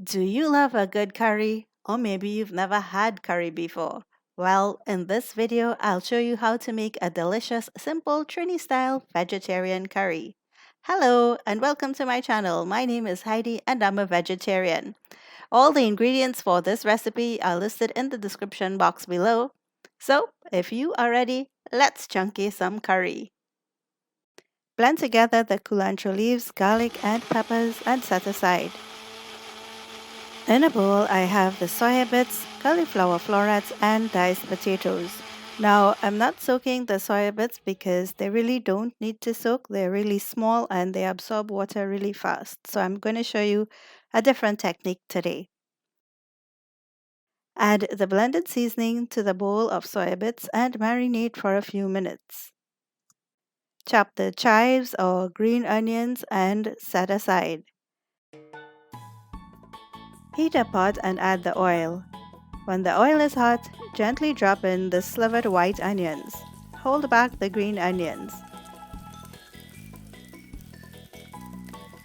Do you love a good curry? Or maybe you've never had curry before? Well, in this video, I'll show you how to make a delicious, simple Trini-style vegetarian curry. Hello, and welcome to my channel. My name is Heidi, and I'm a vegetarian. All the ingredients for this recipe are listed in the description box below. So, if you are ready, let's chunky some curry. Blend together the culantro leaves, garlic, and peppers and set aside. In a bowl, I have the soya bits, cauliflower florets, and diced potatoes. Now, I'm not soaking the soya bits because they really don't need to soak. They're really small and they absorb water really fast. So I'm going to show you a different technique today. Add the blended seasoning to the bowl of soya bits and marinate for a few minutes. Chop the chives or green onions and set aside. Heat a pot and add the oil. When the oil is hot, gently drop in the slivered white onions. Hold back the green onions.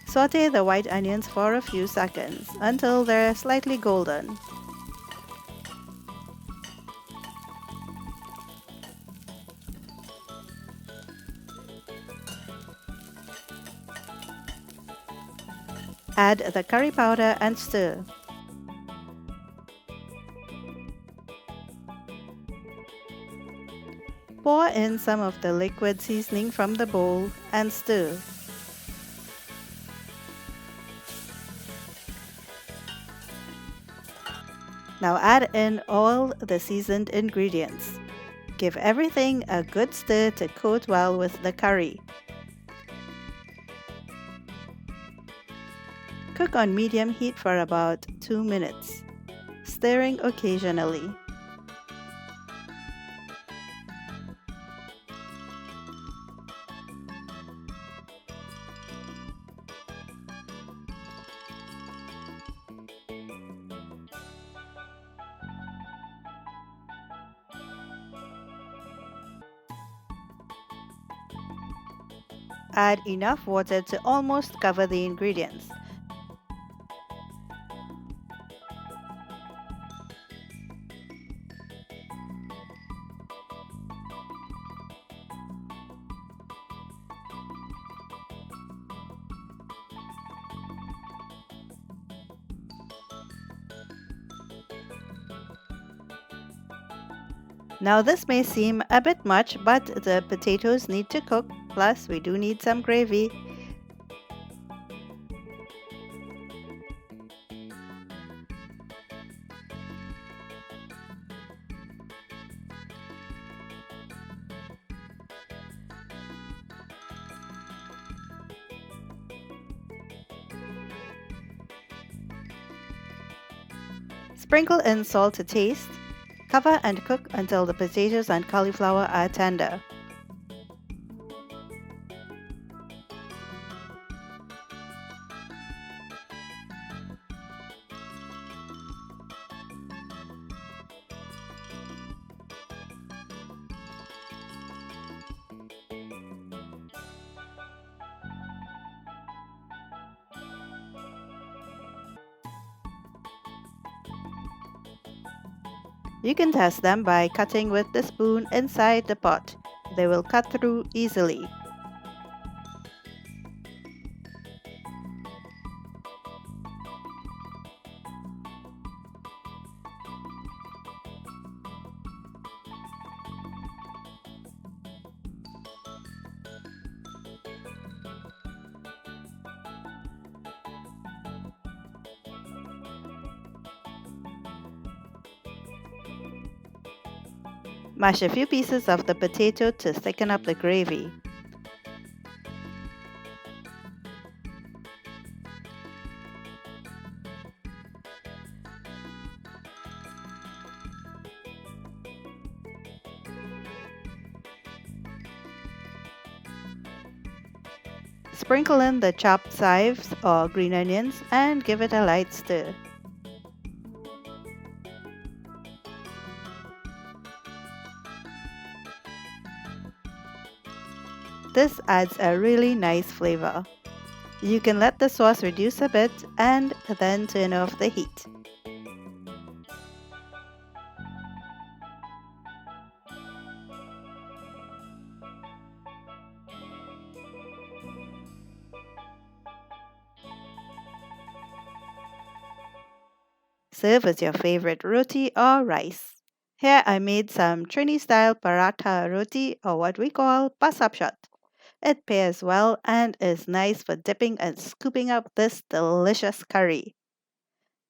Saute the white onions for a few seconds until they're slightly golden. Add the curry powder and stir. Pour in some of the liquid seasoning from the bowl and stir. Now add in all the seasoned ingredients. Give everything a good stir to coat well with the curry. Cook on medium heat for about 2 minutes, stirring occasionally. Add enough water to almost cover the ingredients. Now this may seem a bit much, but the potatoes need to cook, plus we do need some gravy. Sprinkle in salt to taste. Cover and cook until the potatoes and cauliflower are tender. You can test them by cutting with the spoon inside the pot. They will cut through easily. Mash a few pieces of the potato to thicken up the gravy. Sprinkle in the chopped chives or green onions and give it a light stir. This adds a really nice flavor. You can let the sauce reduce a bit and then turn off the heat. Serve with your favorite roti or rice. Here I made some Trini style paratha roti, or what we call pasapshat. It pairs well and is nice for dipping and scooping up this delicious curry.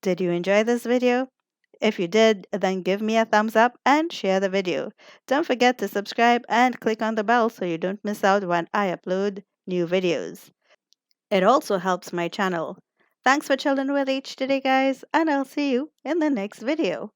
Did you enjoy this video? If you did, then give me a thumbs up and share the video. Don't forget to subscribe and click on the bell so you don't miss out when I upload new videos. It also helps my channel. Thanks for chilling with H today, guys, and I'll see you in the next video.